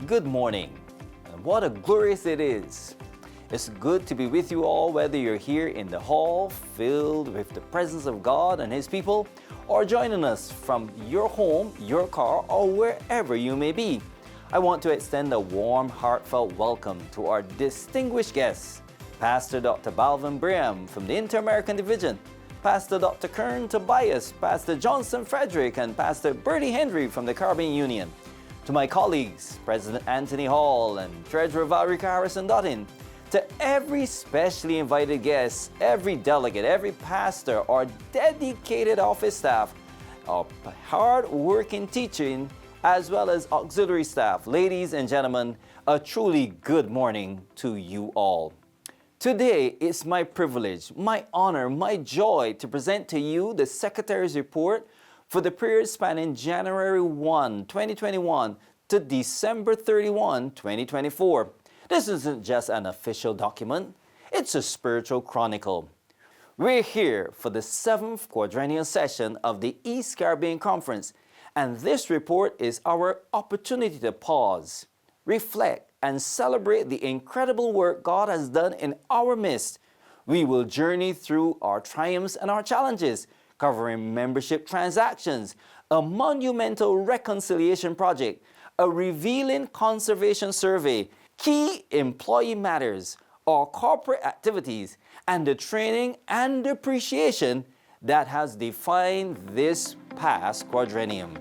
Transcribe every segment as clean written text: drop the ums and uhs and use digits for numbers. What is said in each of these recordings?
good morning, and what a glorious it is. It's good to be with you all, whether you're here in the hall filled with the presence of God and His people, or joining us from your home, your car, or wherever you may be. I want to extend a warm, heartfelt welcome to our distinguished guests, Pastor Dr. Balvin Briam from the Inter-American Division, Pastor Dr. Kern Tobias, Pastor Johnson Frederick, and Pastor Bertie Henry from the Caribbean Union. To my colleagues, President Anthony Hall and Treasurer Valerie Harrison-Dottin, to every specially invited guest, every delegate, every pastor, or dedicated office staff, our hard-working teaching, as well as auxiliary staff, ladies and gentlemen, a truly good morning to you all. Today, it's my privilege, my honor, my joy to present to you the Secretary's report for the period spanning January 1, 2021 to December 31, 2024. This isn't just an official document, it's a spiritual chronicle. We're here for the 7th quadrennial session of the East Caribbean Conference, and this report is our opportunity to pause, reflect, and celebrate the incredible work God has done in our midst. We will journey through our triumphs and our challenges, covering membership transactions, a monumental reconciliation project, a revealing conservation survey, key employee matters, our corporate activities, and the training and appreciation that has defined this past quadrennium.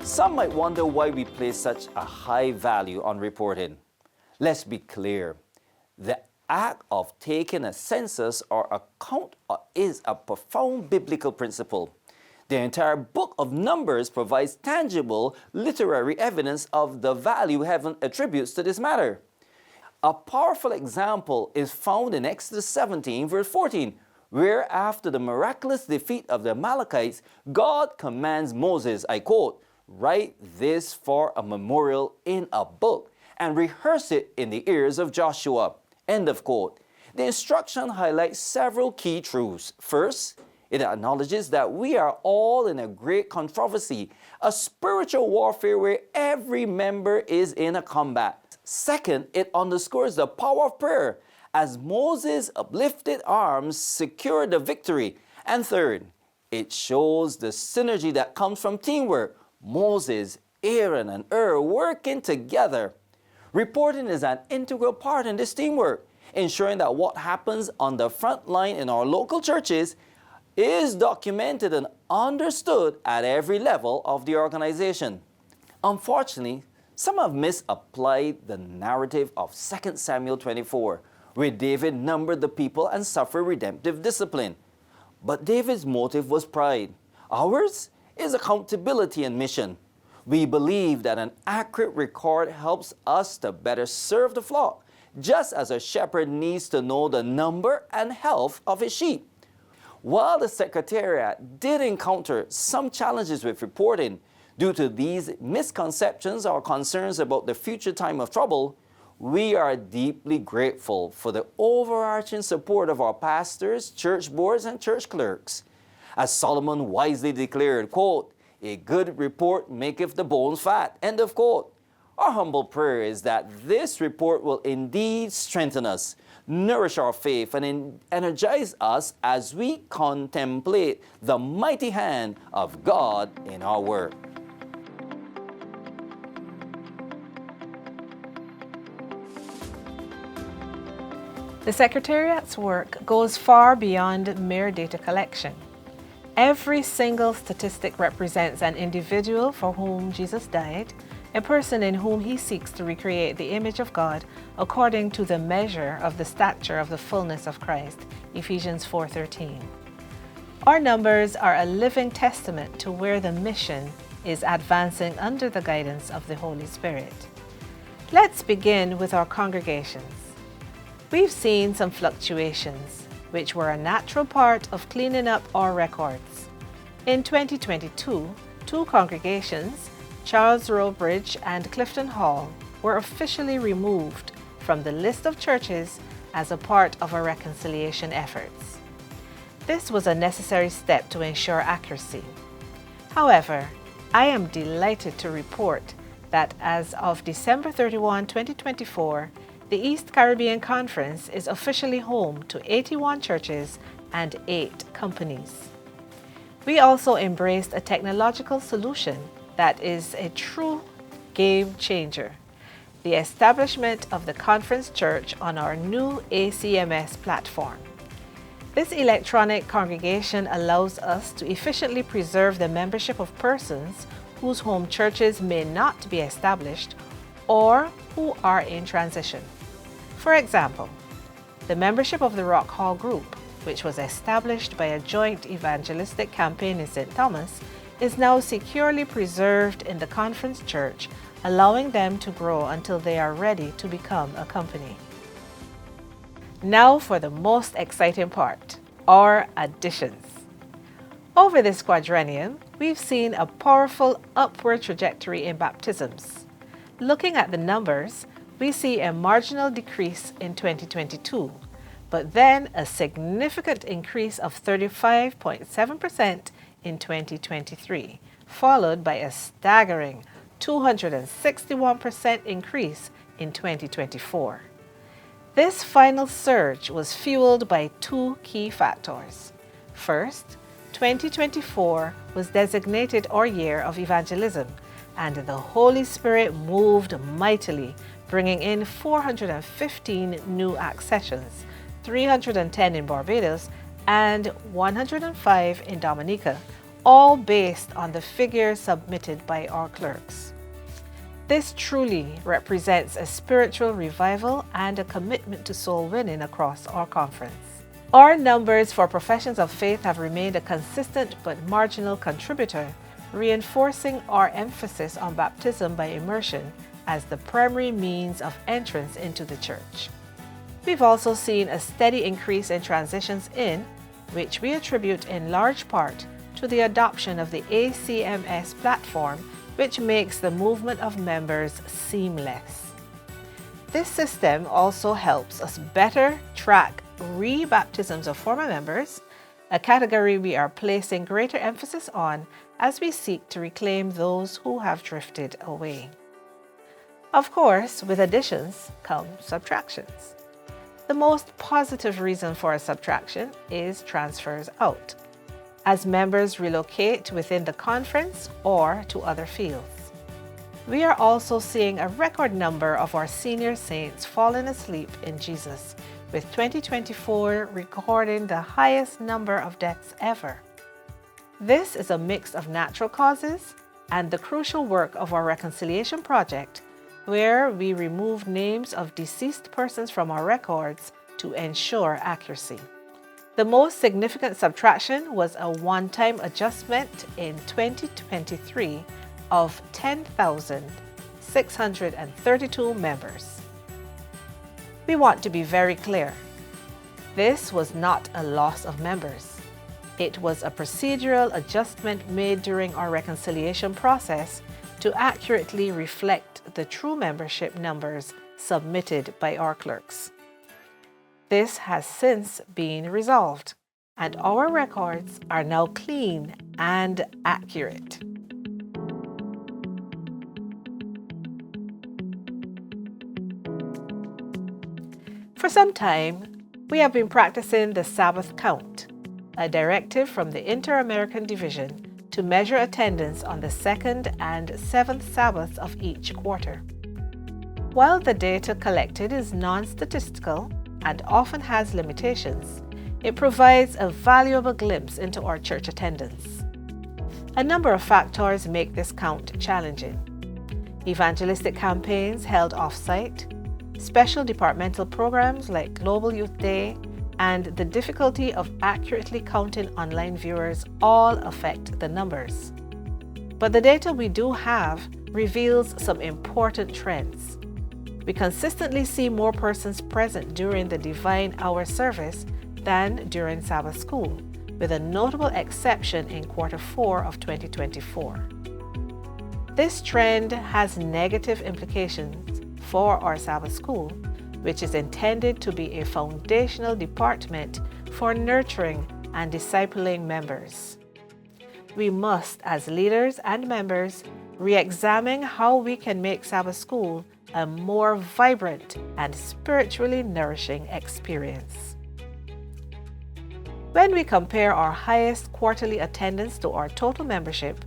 Some might wonder why we place such a high value on reporting. Let's be clear. The act of taking a census or a count is a profound biblical principle. The entire book of Numbers provides tangible literary evidence of the value heaven attributes to this matter. A powerful example is found in Exodus 17, verse 14, where after the miraculous defeat of the Amalekites, God commands Moses, I quote, "Write this for a memorial in a book and rehearse it in the ears of Joshua." End of quote. The instruction highlights several key truths. First, it acknowledges that we are all in a great controversy, a spiritual warfare where every member is in a combat. Second, it underscores the power of prayer as Moses' uplifted arms secured the victory. And third, it shows the synergy that comes from teamwork. Moses, Aaron, and working together. Reporting is an integral part in this teamwork, ensuring that what happens on the front line in our local churches is documented and understood at every level of the organization. Unfortunately, some have misapplied the narrative of 2 Samuel 24, where David numbered the people and suffered redemptive discipline. But David's motive was pride. Ours is accountability and mission. We believe that an accurate record helps us to better serve the flock, just as a shepherd needs to know the number and health of his sheep. While the Secretariat did encounter some challenges with reporting due to these misconceptions or concerns about the future time of trouble, we are deeply grateful for the overarching support of our pastors, church boards, and church clerks. As Solomon wisely declared, quote, "A good report maketh the bones fat," end of quote. Our humble prayer is that this report will indeed strengthen us, nourish our faith, and energize us as we contemplate the mighty hand of God in our work. The Secretariat's work goes far beyond mere data collection. Every single statistic represents an individual for whom Jesus died, a person in whom He seeks to recreate the image of God according to the measure of the stature of the fullness of Christ, Ephesians 4:13. Our numbers are a living testament to where the mission is advancing under the guidance of the Holy Spirit. Let's begin with our congregations. We've seen some fluctuations, which were a natural part of cleaning up our records. In 2022, 2 congregations, Charles Rowe Bridge and Clifton Hall, were officially removed from the list of churches as a part of our reconciliation efforts. This was a necessary step to ensure accuracy. However, I am delighted to report that as of December 31, 2024, the East Caribbean Conference is officially home to 81 churches and 8 companies. We also embraced a technological solution that is a true game changer: the establishment of the conference church on our new ACMS platform. This electronic congregation allows us to efficiently preserve the membership of persons whose home churches may not be established or who are in transition. For example, the membership of the Rock Hall Group, which was established by a joint evangelistic campaign in St. Thomas, is now securely preserved in the conference church, allowing them to grow until they are ready to become a company. Now for the most exciting part, our additions. Over this quadrennium, we've seen a powerful upward trajectory in baptisms. Looking at the numbers, we see a marginal decrease in 2022, but then a significant increase of 35.7% in 2023, followed by a staggering 261% increase in 2024. This final surge was fueled by 2 key factors. First, 2024 was designated our year of evangelism, and the Holy Spirit moved mightily, bringing in 415 new accessions, 310 in Barbados, and 105 in Dominica, all based on the figures submitted by our clerks. This truly represents a spiritual revival and a commitment to soul winning across our conference. Our numbers for professions of faith have remained a consistent but marginal contributor, reinforcing our emphasis on baptism by immersion as the primary means of entrance into the church. We've also seen a steady increase in transitions in, which we attribute in large part to the adoption of the ACMS platform, which makes the movement of members seamless. This system also helps us better track re-baptisms of former members, a category we are placing greater emphasis on as we seek to reclaim those who have drifted away. Of course, with additions come subtractions. The most positive reason for a subtraction is transfers out, as members relocate within the conference or to other fields. We are also seeing a record number of our senior saints falling asleep in Jesus, with 2024 recording the highest number of deaths ever. This is a mix of natural causes and the crucial work of our reconciliation project, where we remove names of deceased persons from our records to ensure accuracy. The most significant subtraction was a one-time adjustment in 2023 of 10,632 members. We want to be very clear. This was not a loss of members. It was a procedural adjustment made during our reconciliation process to accurately reflect the true membership numbers submitted by our clerks. This has since been resolved, and our records are now clean and accurate. For some time, we have been practicing the Sabbath count, a directive from the Inter-American Division to measure attendance on the 2nd and 7th Sabbaths of each quarter. While the data collected is non-statistical and often has limitations, it provides a valuable glimpse into our church attendance. A number of factors make this count challenging: evangelistic campaigns held off-site, special departmental programs like Global Youth Day, and the difficulty of accurately counting online viewers all affect the numbers. But the data we do have reveals some important trends. We consistently see more persons present during the Divine Hour service than during Sabbath school, with a notable exception in Q4 of 2024. This trend has negative implications for our Sabbath school, which is intended to be a foundational department for nurturing and discipling members. We must, as leaders and members, re-examine how we can make Sabbath School a more vibrant and spiritually nourishing experience. When we compare our highest quarterly attendance to our total membership,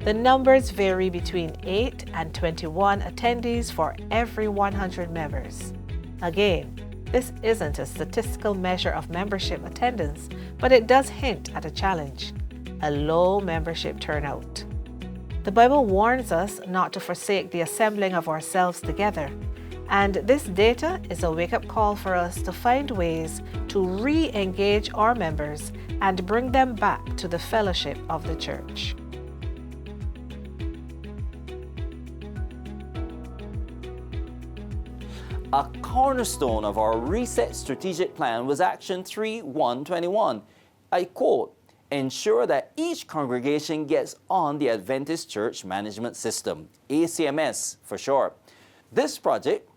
the numbers vary between 8 and 21 attendees for every 100 members. Again, this isn't a statistical measure of membership attendance, but it does hint at a challenge: a low membership turnout. The Bible warns us not to forsake the assembling of ourselves together, and this data is a wake-up call for us to find ways to re-engage our members and bring them back to the fellowship of the church. A cornerstone of our Reset strategic plan was Action 3.1.21. I quote, "Ensure that each congregation gets on the Adventist Church Management System," ACMS for short. This project,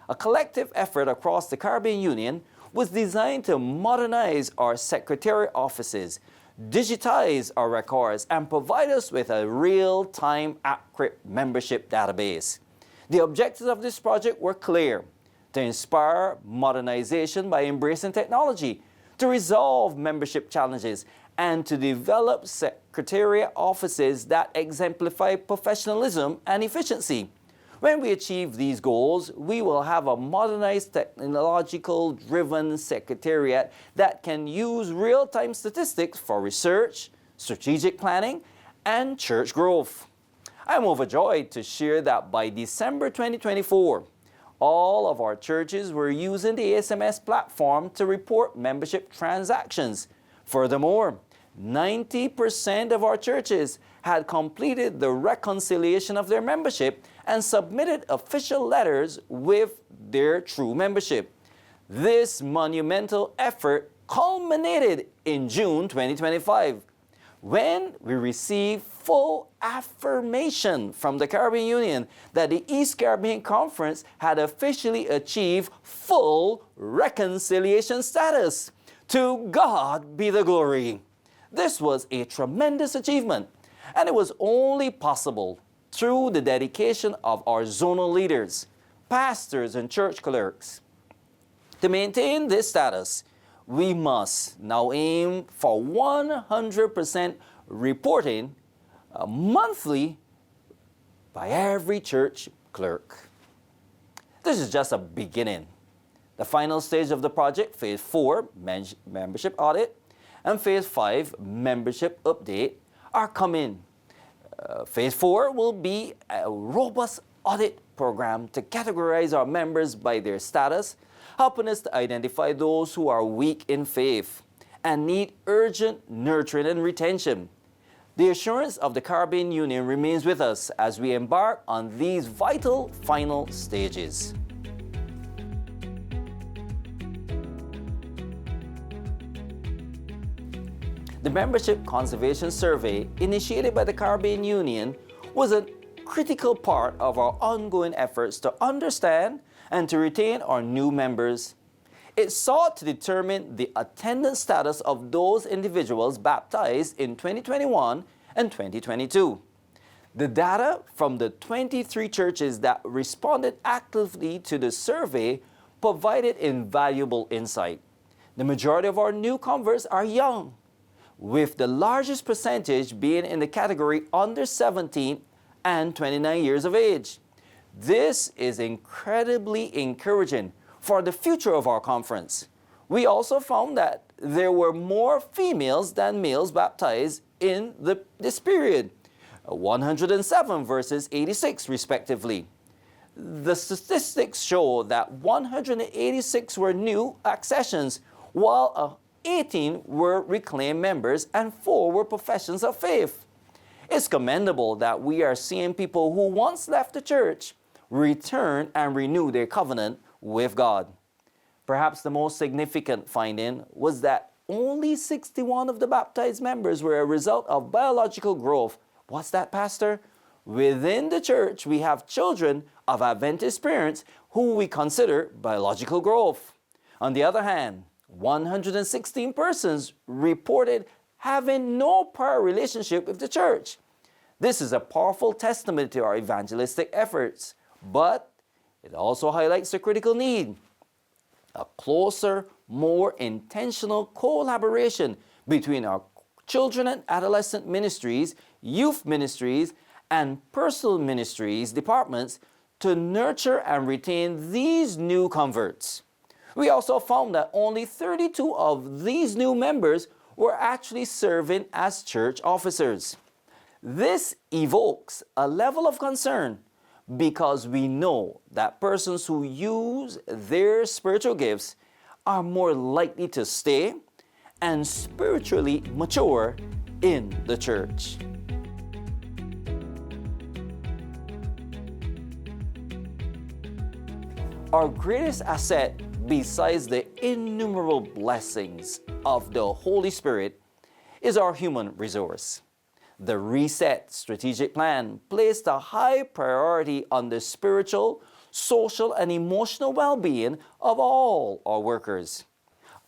a collective effort across the Caribbean Union, was designed to modernize our secretariat offices, digitize our records, and provide us with a real-time accurate membership database. The objectives of this project were clear: to inspire modernization by embracing technology, to resolve membership challenges, and to develop secretariat offices that exemplify professionalism and efficiency. When we achieve these goals, we will have a modernized, technological-driven secretariat that can use real-time statistics for research, strategic planning, and church growth. I'm overjoyed to share that by December 2024, all of our churches were using the ASMS platform to report membership transactions. Furthermore, 90% of our churches had completed the reconciliation of their membership and submitted official letters with their true membership. This monumental effort culminated in June 2025, when we received full affirmation from the Caribbean Union that the East Caribbean Conference had officially achieved full reconciliation status. To God be the glory. This was a tremendous achievement, and it was only possible through the dedication of our zonal leaders, pastors, and church clerks. To maintain this status, we must now aim for 100% reporting monthly by every church clerk. This is just a beginning. The final stage of the project, Phase 4, membership audit, and Phase 5, membership update, are coming. Phase 4 will be a robust audit program to categorize our members by their status, helping us to identify those who are weak in faith and need urgent nurturing and retention. The assurance of the Caribbean Union remains with us as we embark on these vital final stages. The Membership Conservation Survey, initiated by the Caribbean Union, was a critical part of our ongoing efforts to understand and to retain our new members. It sought to determine the attendance status of those individuals baptized in 2021 and 2022. The data from the 23 churches that responded actively to the survey provided invaluable insight. The majority of our new converts are young, with the largest percentage being in the category under 17 and 29 years of age. This is incredibly encouraging for the future of our conference. We also found that there were more females than males baptized in this period, 107 versus 86 respectively. The statistics show that 186 were new accessions, while 18 were reclaimed members and 4 were professions of faith. It's commendable that we are seeing people who once left the church return and renew their covenant with God. Perhaps the most significant finding was that only 61 of the baptized members were a result of biological growth. What's that, Pastor? Within the church, we have children of Adventist parents who we consider biological growth. On the other hand, 116 persons reported having no prior relationship with the church. This is a powerful testament to our evangelistic efforts, but it also highlights the critical need: a closer, more intentional collaboration between our children and adolescent ministries, youth ministries, and personal ministries departments to nurture and retain these new converts. We also found that only 32 of these new members were actually serving as church officers. This evokes a level of concern because we know that persons who use their spiritual gifts are more likely to stay and spiritually mature in the church. Our greatest asset, besides the innumerable blessings of the Holy Spirit, is our human resource. The Reset strategic plan placed a high priority on the spiritual, social, and emotional well-being of all our workers.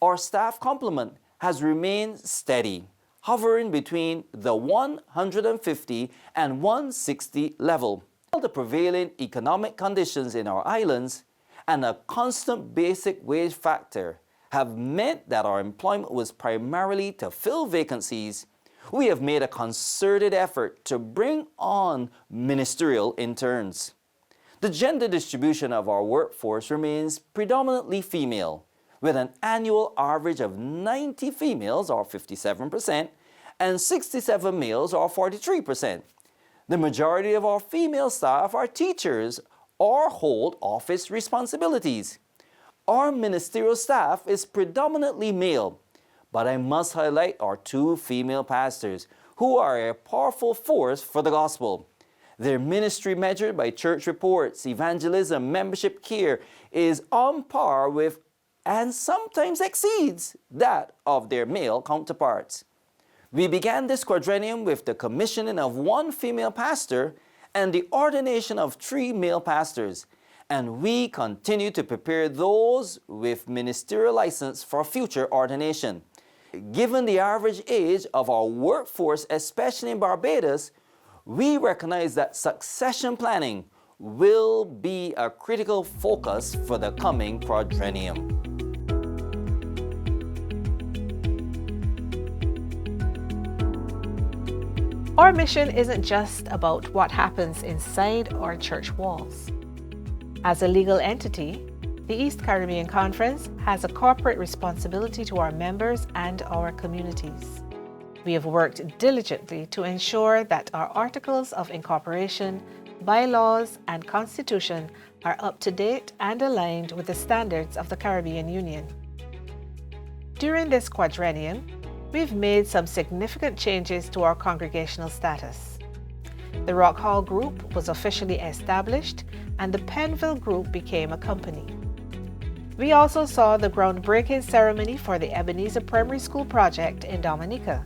Our staff complement has remained steady, hovering between the 150 and 160 level. The prevailing economic conditions in our islands and a constant basic wage factor have meant that our employment was primarily to fill vacancies. We have made a concerted effort to bring on ministerial interns. The gender distribution of our workforce remains predominantly female, with an annual average of 90 females, or 57%, and 67 males, or 43%. The majority of our female staff are teachers or hold office responsibilities. Our ministerial staff is predominantly male, but I must highlight our 2 female pastors who are a powerful force for the gospel. Their ministry, measured by church reports, evangelism, membership care, is on par with and sometimes exceeds that of their male counterparts. We began this quadrennium with the commissioning of 1 female pastor and the ordination of 3 male pastors, and we continue to prepare those with ministerial license for future ordination. Given the average age of our workforce, especially in Barbados, we recognize that succession planning will be a critical focus for the coming quadrennium. Our mission isn't just about what happens inside our church walls. As a legal entity, the East Caribbean Conference has a corporate responsibility to our members and our communities. We have worked diligently to ensure that our articles of incorporation, bylaws, and constitution are up to date and aligned with the standards of the Caribbean Union. During this quadrennium, we've made some significant changes to our congregational status. The Rock Hall Group was officially established and the Penville Group became a company. We also saw the groundbreaking ceremony for the Ebenezer Primary School project in Dominica.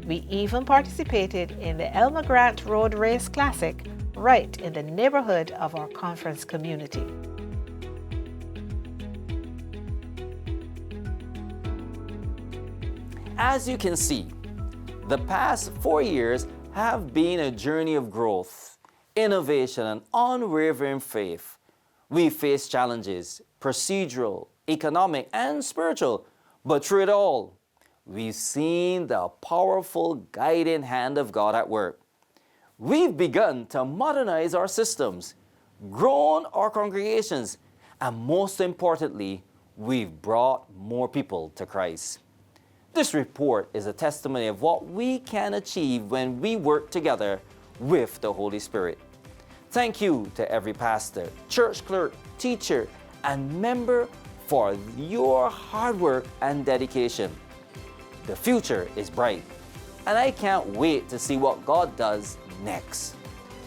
We even participated in the Elma Grant Road Race Classic right in the neighborhood of our conference community. As you can see, the past 4 years have been a journey of growth, innovation, and unwavering faith. We faced challenges, procedural, economic, and spiritual, but through it all, we've seen the powerful guiding hand of God at work. We've begun to modernize our systems, grown our congregations, and most importantly, we've brought more people to Christ. This report is a testimony of what we can achieve when we work together with the Holy Spirit. Thank you to every pastor, church clerk, teacher, and member for your hard work and dedication. The future is bright, and I can't wait to see what God does next.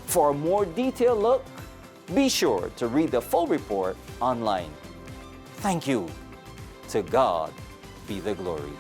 For a more detailed look, be sure to read the full report online. Thank you. To God be the glory.